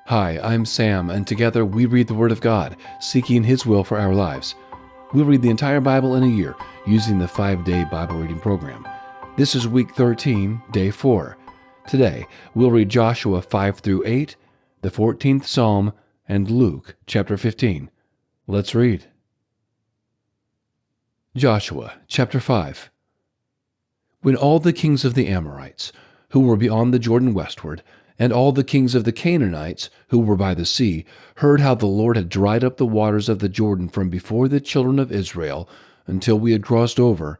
Hi, I'm Sam, and together we read the Word of God, seeking His will for our lives. We'll read the entire Bible in a year using the 5-day Bible reading program. This is week 13, day 4. Today, we'll read Joshua 5 through 8, the 14th Psalm, and Luke chapter 15. Let's read. Joshua chapter 5. When all the kings of the Amorites, who were beyond the Jordan westward, and all the kings of the Canaanites, who were by the sea, heard how the Lord had dried up the waters of the Jordan from before the children of Israel until we had crossed over,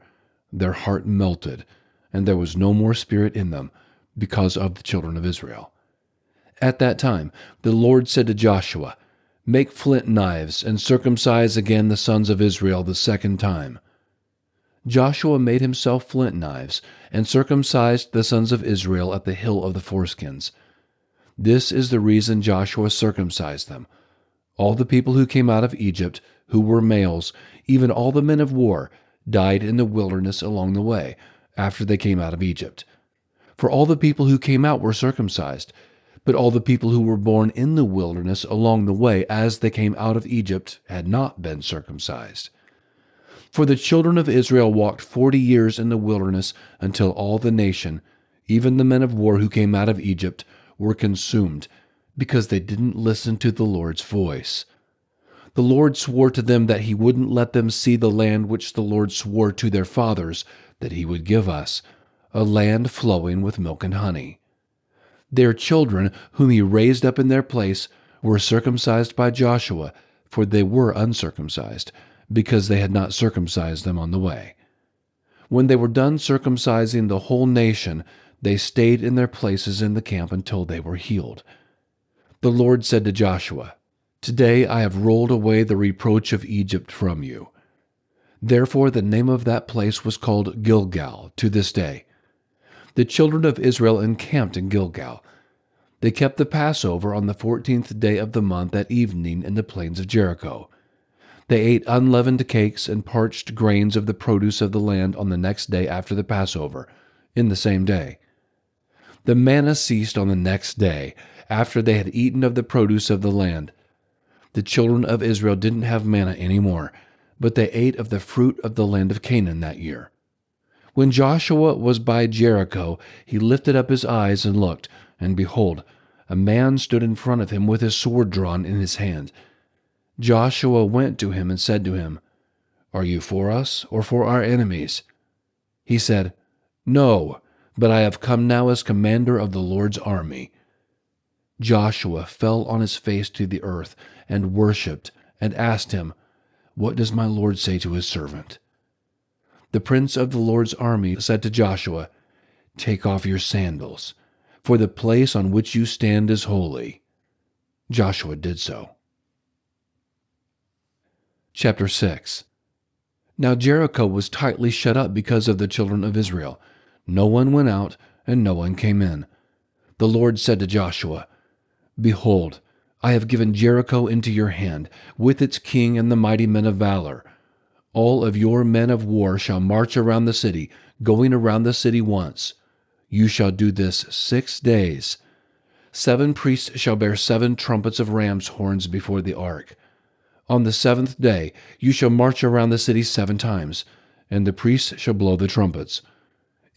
their heart melted, and there was no more spirit in them because of the children of Israel. At that time the Lord said to Joshua, "Make flint knives and circumcise again the sons of Israel the second time." Joshua made himself flint knives and circumcised the sons of Israel at the hill of the foreskins. This is the reason Joshua circumcised them. All the people who came out of Egypt, who were males, even all the men of war, died in the wilderness along the way, after they came out of Egypt. For all the people who came out were circumcised, but all the people who were born in the wilderness along the way as they came out of Egypt had not been circumcised. For the children of Israel walked 40 years in the wilderness until all the nation, even the men of war who came out of Egypt, were consumed, because they didn't listen to the Lord's voice. The Lord swore to them that He wouldn't let them see the land which the Lord swore to their fathers that He would give us, a land flowing with milk and honey. Their children, whom He raised up in their place, were circumcised by Joshua, for they were uncircumcised, because they had not circumcised them on the way. When they were done circumcising the whole nation, they stayed in their places in the camp until they were healed. The Lord said to Joshua, "Today I have rolled away the reproach of Egypt from you." Therefore the name of that place was called Gilgal to this day. The children of Israel encamped in Gilgal. They kept the Passover on the 14th day of the month at evening in the plains of Jericho. They ate unleavened cakes and parched grains of the produce of the land on the next day after the Passover, in the same day. The manna ceased on the next day, after they had eaten of the produce of the land. The children of Israel didn't have manna anymore, but they ate of the fruit of the land of Canaan that year. When Joshua was by Jericho, he lifted up his eyes and looked, and behold, a man stood in front of him with his sword drawn in his hand. Joshua went to him and said to him, "Are you for us or for our enemies?" He said, "No, but I have come now as commander of the Lord's army." Joshua fell on his face to the earth and worshipped and asked him, "What does my Lord say to his servant?" The prince of the Lord's army said to Joshua, "Take off your sandals, for the place on which you stand is holy." Joshua did so. Chapter 6. Now Jericho was tightly shut up because of the children of Israel. No one went out, and no one came in. The Lord said to Joshua, "Behold, I have given Jericho into your hand, with its king and the mighty men of valor. All of your men of war shall march around the city, going around the city once. You shall do this 6 days. 7 priests shall bear 7 trumpets of ram's horns before the ark. On the 7th day you shall march around the city 7 times, and the priests shall blow the trumpets.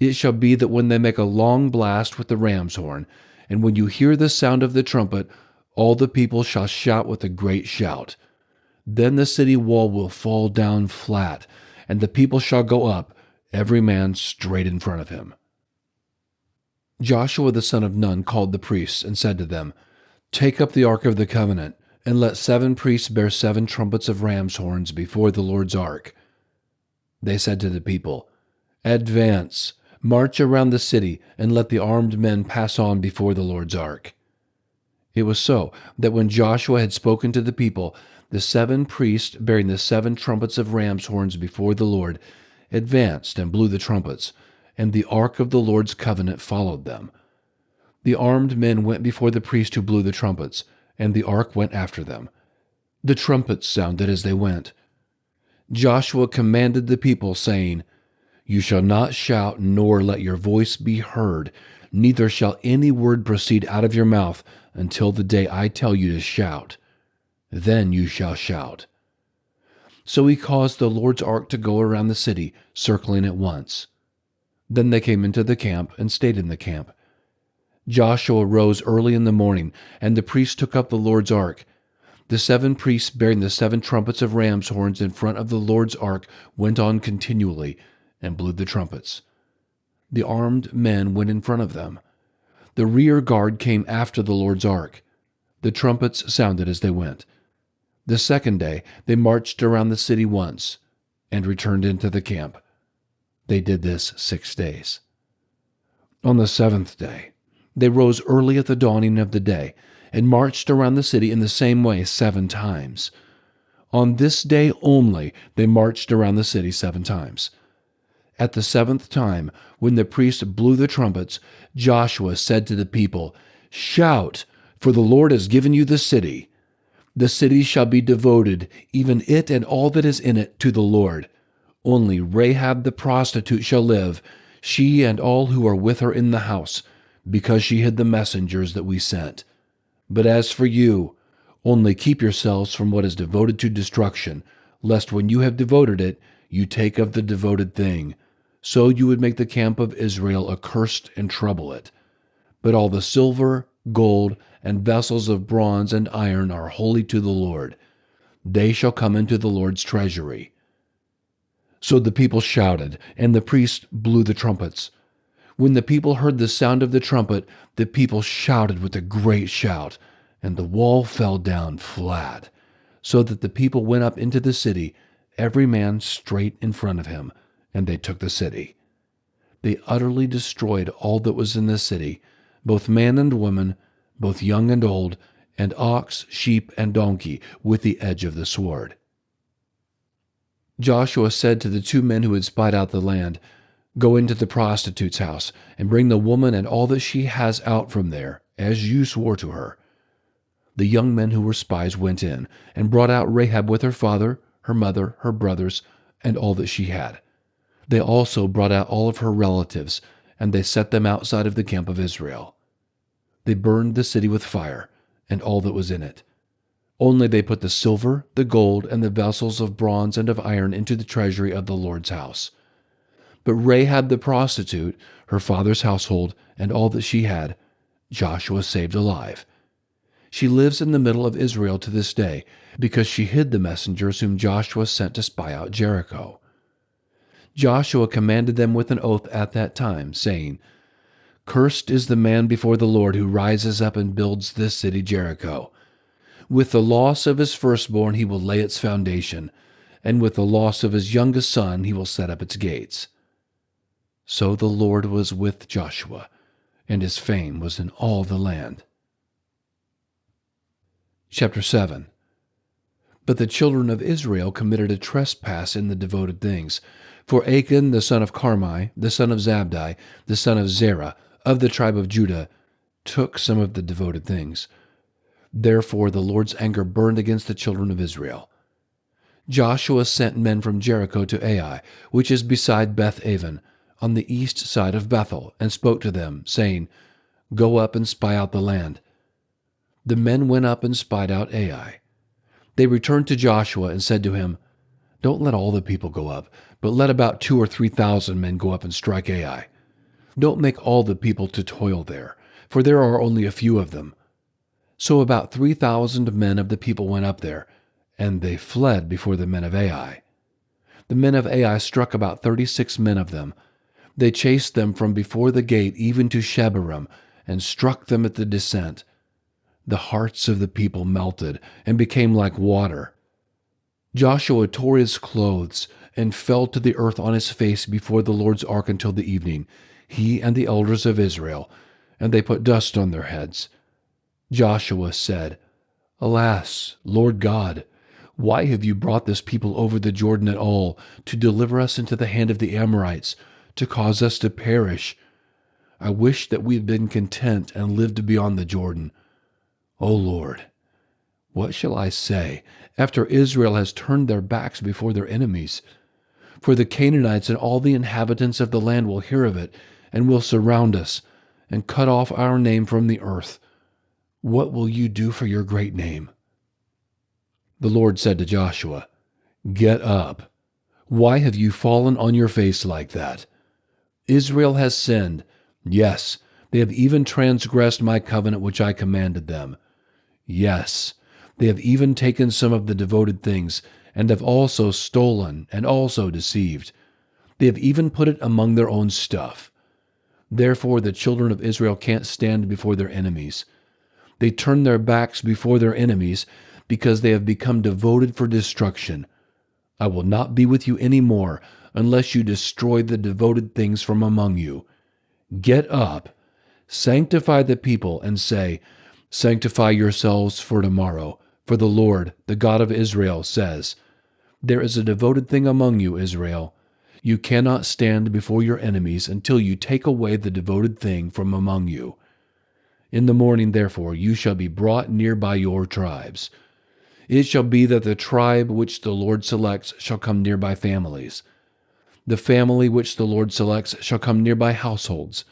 It shall be that when they make a long blast with the ram's horn, and when you hear the sound of the trumpet, all the people shall shout with a great shout. Then the city wall will fall down flat, and the people shall go up, every man straight in front of him." Joshua the son of Nun called the priests and said to them, "Take up the ark of the covenant, and let 7 priests bear 7 trumpets of ram's horns before the Lord's ark." They said to the people, "Advance, march around the city, and let the armed men pass on before the Lord's ark." It was so that when Joshua had spoken to the people, the 7 priests bearing the 7 trumpets of ram's horns before the Lord advanced and blew the trumpets, and the ark of the Lord's covenant followed them. The armed men went before the priest who blew the trumpets, and the ark went after them. The trumpets sounded as they went. Joshua commanded the people, saying, "You shall not shout, nor let your voice be heard, neither shall any word proceed out of your mouth until the day I tell you to shout. Then you shall shout." So he caused the Lord's ark to go around the city, circling it once. Then they came into the camp and stayed in the camp. Joshua rose early in the morning, and the priests took up the Lord's ark. The 7 priests bearing the 7 trumpets of ram's horns in front of the Lord's ark went on continually and blew the trumpets. The armed men went in front of them. The rear guard came after the Lord's ark. The trumpets sounded as they went. The second day they marched around the city once and returned into the camp. They did this 6 days. On the 7th day, they rose early at the dawning of the day and marched around the city in the same way 7 times. On this day only they marched around the city 7 times. At the 7th time, when the priests blew the trumpets, Joshua said to the people, "Shout, for the Lord has given you the city. The city shall be devoted, even it and all that is in it, to the Lord. Only Rahab the prostitute shall live, she and all who are with her in the house, because she hid the messengers that we sent. But as for you, only keep yourselves from what is devoted to destruction, lest when you have devoted it, you take of the devoted thing. So you would make the camp of Israel accursed and trouble it. But all the silver, gold, and vessels of bronze and iron are holy to the Lord. They shall come into the Lord's treasury." So the people shouted, and the priests blew the trumpets. When the people heard the sound of the trumpet, the people shouted with a great shout, and the wall fell down flat, so that the people went up into the city, every man straight in front of him, and they took the city. They utterly destroyed all that was in the city, both man and woman, both young and old, and ox, sheep, and donkey, with the edge of the sword. Joshua said to the 2 men who had spied out the land, "Go into the prostitute's house, and bring the woman and all that she has out from there, as you swore to her." The young men who were spies went in, and brought out Rahab with her father, her mother, her brothers, and all that she had. They also brought out all of her relatives, and they set them outside of the camp of Israel. They burned the city with fire, and all that was in it. Only they put the silver, the gold, and the vessels of bronze and of iron into the treasury of the Lord's house. But Rahab the prostitute, her father's household, and all that she had, Joshua saved alive. She lives in the middle of Israel to this day, because she hid the messengers whom Joshua sent to spy out Jericho. Joshua commanded them with an oath at that time, saying, "Cursed is the man before the Lord who rises up and builds this city Jericho. With the loss of his firstborn he will lay its foundation, and with the loss of his youngest son he will set up its gates." So the Lord was with Joshua, and his fame was in all the land. Chapter 7. But the children of Israel committed a trespass in the devoted things. For Achan the son of Carmi, the son of Zabdi, the son of Zerah, of the tribe of Judah, took some of the devoted things. Therefore the Lord's anger burned against the children of Israel. Joshua sent men from Jericho to Ai, which is beside Beth-aven, on the east side of Bethel, and spoke to them, saying, "Go up and spy out the land." The men went up and spied out Ai. They returned to Joshua and said to him, "Don't let all the people go up, but let about 2,000 or 3,000 men go up and strike Ai. Don't make all the people to toil there, for there are only a few of them." So about 3,000 men of the people went up there, and they fled before the men of Ai. The men of Ai struck about 36 men of them. They chased them from before the gate even to Shebarim, and struck them at the descent. The hearts of the people melted and became like water. Joshua tore his clothes and fell to the earth on his face before the Lord's ark until the evening, he and the elders of Israel, and they put dust on their heads. Joshua said, "Alas, Lord God, why have you brought this people over the Jordan at all, to deliver us into the hand of the Amorites, to cause us to perish? I wish that we had been content and lived beyond the Jordan. O Lord, what shall I say after Israel has turned their backs before their enemies? For the Canaanites and all the inhabitants of the land will hear of it, and will surround us, and cut off our name from the earth. What will you do for your great name?" The Lord said to Joshua, "Get up. Why have you fallen on your face like that? Israel has sinned. Yes, they have even transgressed my covenant which I commanded them. Yes, they have even taken some of the devoted things, and have also stolen and also deceived. They have even put it among their own stuff. Therefore the children of Israel can't stand before their enemies. They turn their backs before their enemies because they have become devoted for destruction. I will not be with you any more unless you destroy the devoted things from among you. Get up, sanctify the people, and say, 'Sanctify yourselves for tomorrow, for the Lord, the God of Israel, says, There is a devoted thing among you, Israel. You cannot stand before your enemies until you take away the devoted thing from among you. In the morning, therefore, you shall be brought near by your tribes. It shall be that the tribe which the Lord selects shall come near by families. The family which the Lord selects shall come near by households.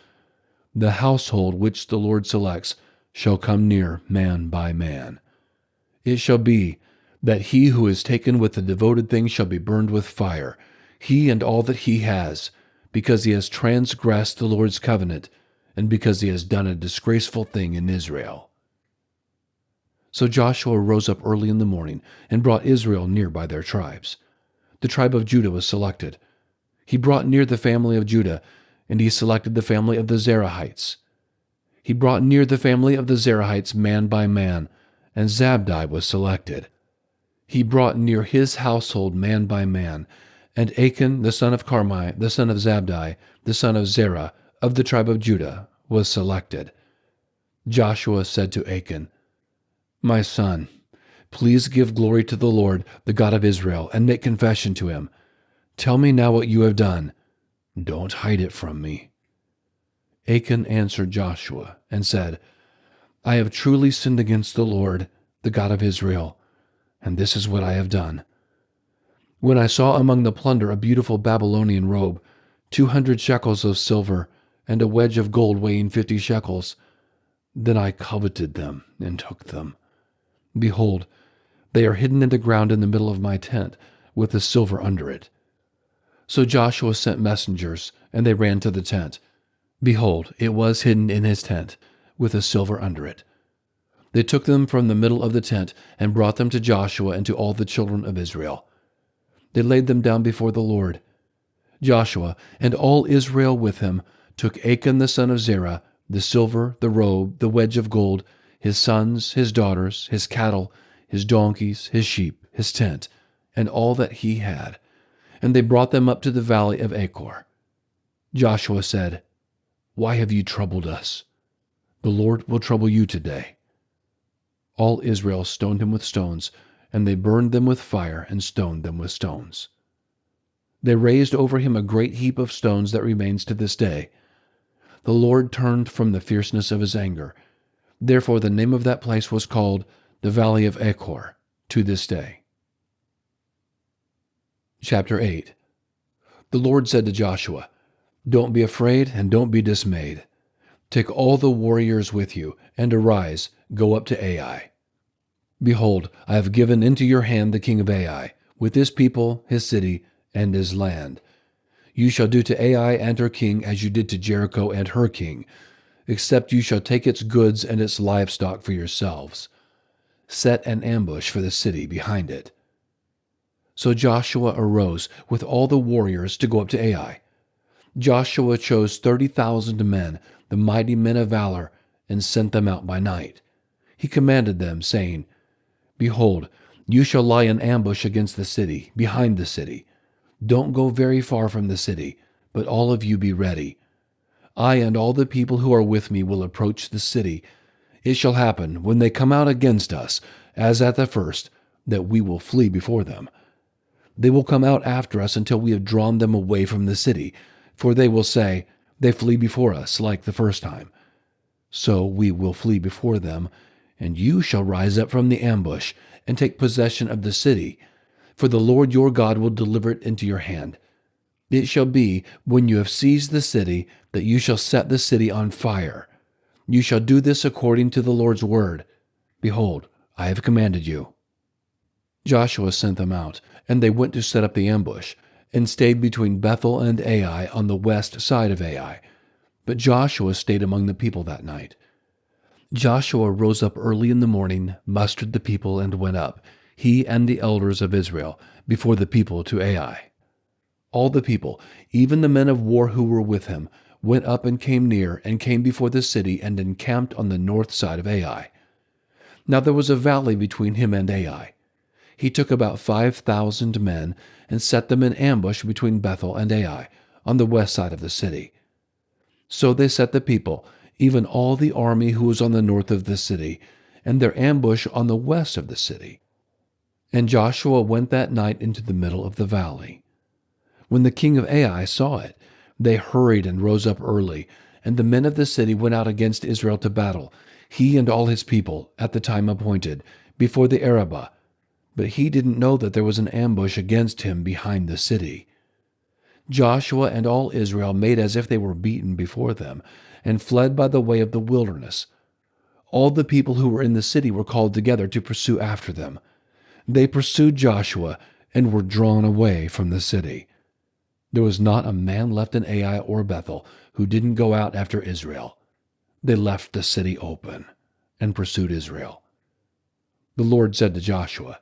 The household which the Lord selects shall come near man by man. It shall be that he who is taken with the devoted thing shall be burned with fire, he and all that he has, because he has transgressed the Lord's covenant, and because he has done a disgraceful thing in Israel." So Joshua rose up early in the morning and brought Israel near by their tribes. The tribe of Judah was selected. He brought near the family of Judah, and he selected the family of the Zerahites. He brought near the family of the Zerahites man by man, and Zabdi was selected. He brought near his household man by man, and Achan the son of Carmi, the son of Zabdi, the son of Zerah, of the tribe of Judah, was selected. Joshua said to Achan, "My son, please give glory to the Lord, the God of Israel, and make confession to him. Tell me now what you have done. Don't hide it from me." Achan answered Joshua and said, "I have truly sinned against the Lord, the God of Israel, and this is what I have done. When I saw among the plunder a beautiful Babylonian robe, 200 shekels of silver, and a wedge of gold weighing 50 shekels, then I coveted them and took them. Behold, they are hidden in the ground in the middle of my tent, with the silver under it." So Joshua sent messengers, and they ran to the tent. Behold, it was hidden in his tent, with the silver under it. They took them from the middle of the tent, and brought them to Joshua and to all the children of Israel. They laid them down before the Lord. Joshua and all Israel with him took Achan the son of Zerah, the silver, the robe, the wedge of gold, his sons, his daughters, his cattle, his donkeys, his sheep, his tent, and all that he had, and they brought them up to the valley of Achor. Joshua said, "Why have you troubled us? The Lord will trouble you today." All Israel stoned him with stones, and they burned them with fire and stoned them with stones. They raised over him a great heap of stones that remains to this day. The Lord turned from the fierceness of his anger. Therefore the name of that place was called the Valley of Achor to this day. Chapter 8. The Lord said to Joshua, "Don't be afraid and don't be dismayed. Take all the warriors with you, and arise, go up to Ai. Behold, I have given into your hand the king of Ai, with his people, his city, and his land. You shall do to Ai and her king as you did to Jericho and her king, except you shall take its goods and its livestock for yourselves. Set an ambush for the city behind it." So Joshua arose with all the warriors to go up to Ai. Joshua chose 30,000 men, the mighty men of valor, and sent them out by night. He commanded them, saying, "Behold, you shall lie in ambush against the city, behind the city. Don't go very far from the city, but all of you be ready. I and all the people who are with me will approach the city. It shall happen, when they come out against us, as at the first, that we will flee before them. They will come out after us until we have drawn them away from the city, for they will say, 'They flee before us, like the first time.' So we will flee before them, and you shall rise up from the ambush and take possession of the city, for the Lord your God will deliver it into your hand. It shall be, when you have seized the city, that you shall set the city on fire. You shall do this according to the Lord's word. Behold, I have commanded you." Joshua sent them out, and they went to set up the ambush, and stayed between Bethel and Ai on the west side of Ai. But Joshua stayed among the people that night. Joshua rose up early in the morning, mustered the people, and went up, he and the elders of Israel, before the people to Ai. All the people, even the men of war who were with him, went up and came near, and came before the city, and encamped on the north side of Ai. Now there was a valley between him and Ai. He took about 5,000 men, and set them in ambush between Bethel and Ai, on the west side of the city. So they set the people, even all the army who was on the north of the city, and their ambush on the west of the city. And Joshua went that night into the middle of the valley. When the king of Ai saw it, they hurried and rose up early, and the men of the city went out against Israel to battle, he and all his people, at the time appointed, before the Arabah. But he didn't know that there was an ambush against him behind the city. Joshua and all Israel made as if they were beaten before them, and fled by the way of the wilderness. All the people who were in the city were called together to pursue after them. They pursued Joshua, and were drawn away from the city. There was not a man left in Ai or Bethel who didn't go out after Israel. They left the city open, and pursued Israel. The Lord said to Joshua,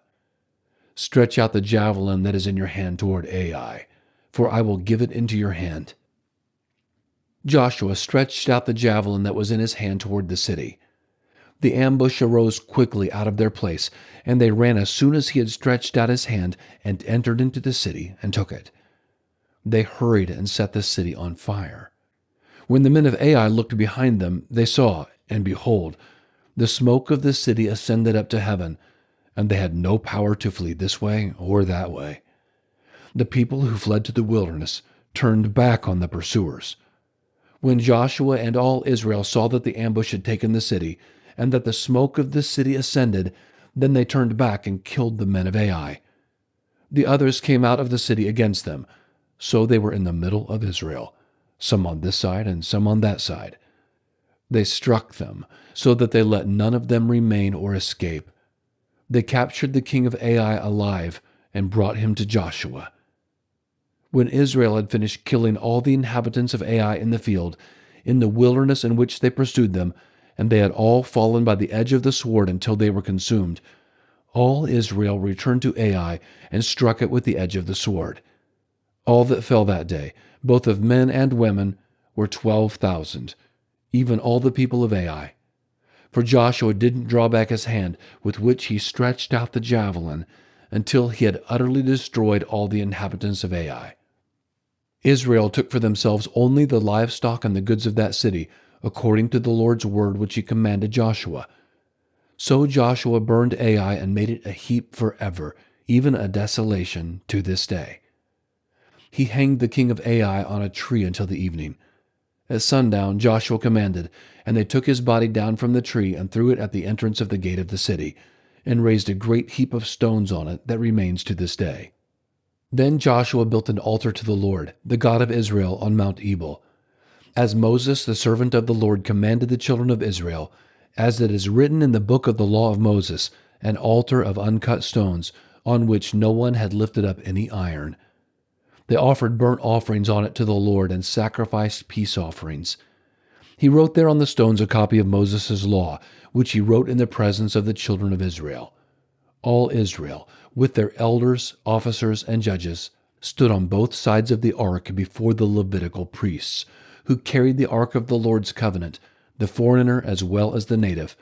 "Stretch out the javelin that is in your hand toward Ai, for I will give it into your hand." Joshua stretched out the javelin that was in his hand toward the city. The ambush arose quickly out of their place, and they ran as soon as he had stretched out his hand, and entered into the city and took it. They hurried and set the city on fire. When the men of Ai looked behind them, they saw, and behold, the smoke of the city ascended up to heaven, and they had no power to flee this way or that way. The people who fled to the wilderness turned back on the pursuers. When Joshua and all Israel saw that the ambush had taken the city, and that the smoke of the city ascended, then they turned back and killed the men of Ai. The others came out of the city against them, so they were in the middle of Israel, some on this side and some on that side. They struck them, so that they let none of them remain or escape. They captured the king of Ai alive, and brought him to Joshua. When Israel had finished killing all the inhabitants of Ai in the field, in the wilderness in which they pursued them, and they had all fallen by the edge of the sword until they were consumed, all Israel returned to Ai and struck it with the edge of the sword. All that fell that day, both of men and women, were 12,000, even all the people of Ai. For Joshua didn't draw back his hand with which he stretched out the javelin until he had utterly destroyed all the inhabitants of Ai. Israel took for themselves only the livestock and the goods of that city, according to the Lord's word which he commanded Joshua. So Joshua burned Ai and made it a heap forever, even a desolation to this day. He hanged the king of Ai on a tree until the evening. At sundown Joshua commanded, and they took his body down from the tree and threw it at the entrance of the gate of the city, and raised a great heap of stones on it that remains to this day. Then Joshua built an altar to the Lord, the God of Israel, on Mount Ebal, as Moses, the servant of the Lord, commanded the children of Israel, as it is written in the book of the law of Moses, an altar of uncut stones, on which no one had lifted up any iron. They offered burnt offerings on it to the Lord and sacrificed peace offerings. He wrote there on the stones a copy of Moses' law, which he wrote in the presence of the children of Israel. All Israel, with their elders, officers, and judges, stood on both sides of the ark before the Levitical priests, who carried the ark of the Lord's covenant, the foreigner as well as the native,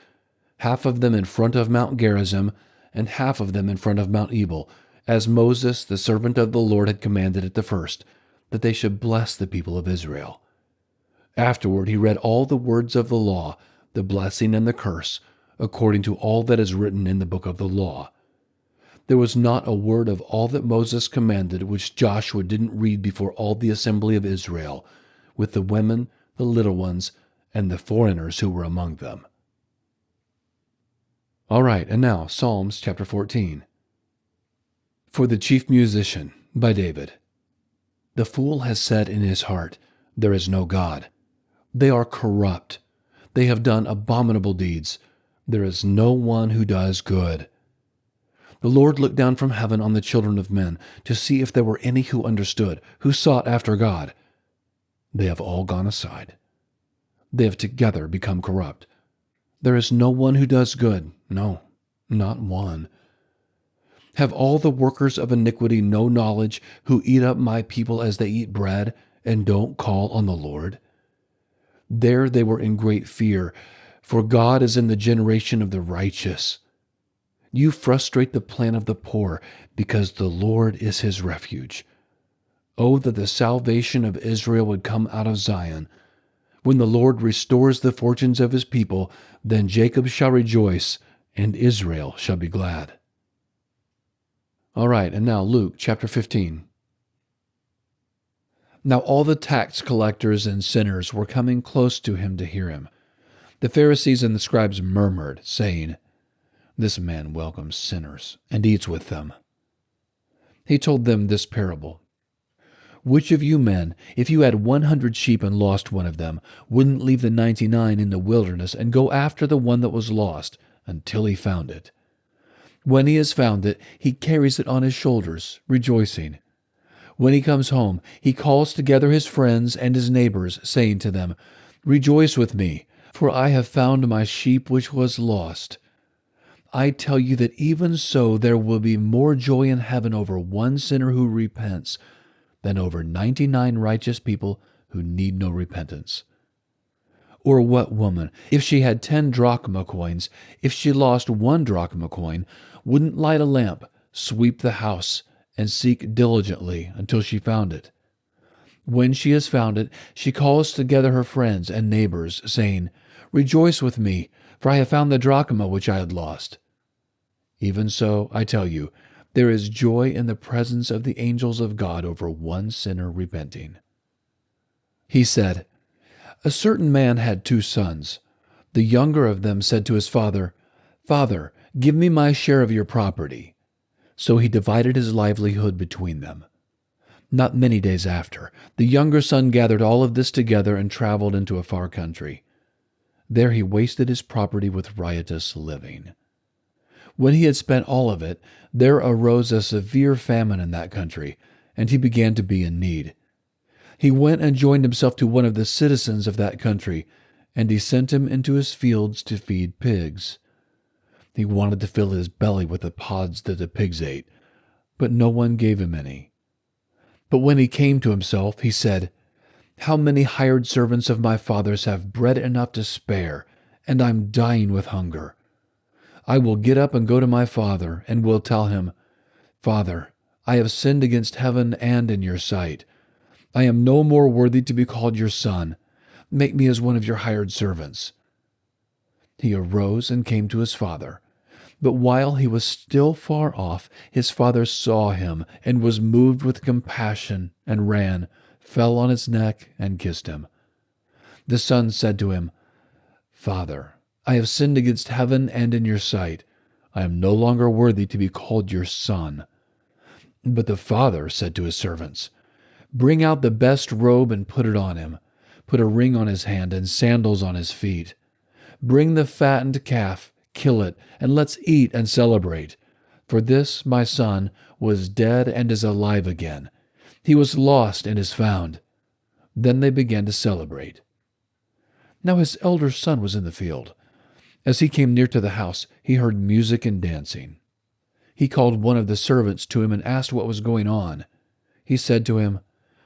half of them in front of Mount Gerizim, and half of them in front of Mount Ebal, as Moses, the servant of the Lord, had commanded at the first, that they should bless the people of Israel. Afterward he read all the words of the law, the blessing and the curse, according to all that is written in the book of the law. There was not a word of all that Moses commanded which Joshua didn't read before all the assembly of Israel, with the women, the little ones, and the foreigners who were among them. All right, and now Psalms chapter 14. For the chief musician, by David. The fool has said in his heart, "There is no God." They are corrupt. They have done abominable deeds. There is no one who does good. The Lord looked down from heaven on the children of men to see if there were any who understood, who sought after God. They have all gone aside. They have together become corrupt. There is no one who does good, no, not one. Have all the workers of iniquity no knowledge, who eat up my people as they eat bread, and don't call on the Lord? There they were in great fear, for God is in the generation of the righteous. You frustrate the plan of the poor, because the Lord is his refuge. Oh, that the salvation of Israel would come out of Zion. When the Lord restores the fortunes of his people, then Jacob shall rejoice, and Israel shall be glad. All right, and now Luke chapter 15. Now all the tax collectors and sinners were coming close to him to hear him. The Pharisees and the scribes murmured, saying, "This man welcomes sinners and eats with them." He told them this parable. Which of you men, if you had 100 sheep and lost one of them, wouldn't leave the 99 in the wilderness and go after the one that was lost until he found it? When he has found it, he carries it on his shoulders, rejoicing. When he comes home, he calls together his friends and his neighbors, saying to them, "Rejoice with me, for I have found my sheep which was lost." I tell you that even so there will be more joy in heaven over one sinner who repents than over 99 righteous people who need no repentance. Or what woman, if she had 10 drachma coins, if she lost 1 drachma coin, wouldn't light a lamp, sweep the house, and seek diligently until she found it? When she has found it, she calls together her friends and neighbors, saying, "Rejoice with me, for I have found the drachma which I had lost." Even so, I tell you, there is joy in the presence of the angels of God over one sinner repenting. He said, "A certain man had 2 sons. The younger of them said to his father, 'Father, give me my share of your property.' So he divided his livelihood between them. Not many days after, the younger son gathered all of this together and traveled into a far country. There he wasted his property with riotous living. When he had spent all of it, there arose a severe famine in that country, and he began to be in need. He went and joined himself to one of the citizens of that country, and he sent him into his fields to feed pigs. He wanted to fill his belly with the pods that the pigs ate, but no one gave him any. But when he came to himself, he said, 'How many hired servants of my father's have bread enough to spare, and I'm dying with hunger. I will get up and go to my father, and will tell him, Father, I have sinned against heaven and in your sight. I am no more worthy to be called your son. Make me as one of your hired servants.' He arose and came to his father. But while he was still far off, his father saw him and was moved with compassion and ran, fell on his neck, and kissed him. The son said to him, 'Father, I have sinned against heaven and in your sight. I am no longer worthy to be called your son.' But the father said to his servants, 'Bring out the best robe and put it on him. Put a ring on his hand and sandals on his feet. Bring the fattened calf, kill it, and let's eat and celebrate. For this, my son, was dead and is alive again. He was lost and is found.' Then they began to celebrate. Now his elder son was in the field. As he came near to the house, he heard music and dancing. He called one of the servants to him and asked what was going on. He said to him,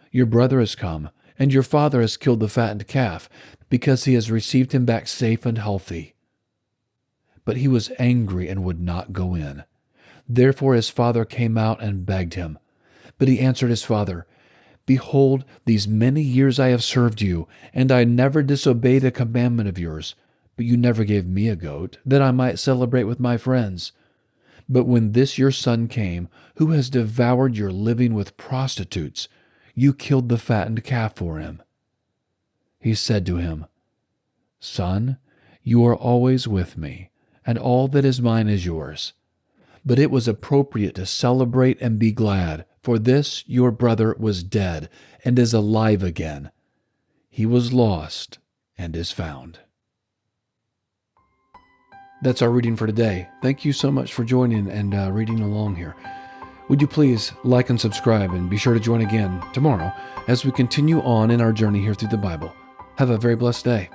'Your brother has come, and your father has killed the fattened calf, because he has received him back safe and healthy.' But he was angry and would not go in. Therefore his father came out and begged him. But he answered his father, 'Behold, these many years I have served you, and I never disobeyed a commandment of yours. But you never gave me a goat, that I might celebrate with my friends. But when this your son came, who has devoured your living with prostitutes, you killed the fattened calf for him.' He said to him, 'Son, you are always with me, and all that is mine is yours. But it was appropriate to celebrate and be glad, for this your brother was dead and is alive again. He was lost and is found.'" That's our reading for today. Thank you so much for joining and reading along here. Would you please like and subscribe, and be sure to join again tomorrow as we continue on in our journey here through the Bible. Have a very blessed day.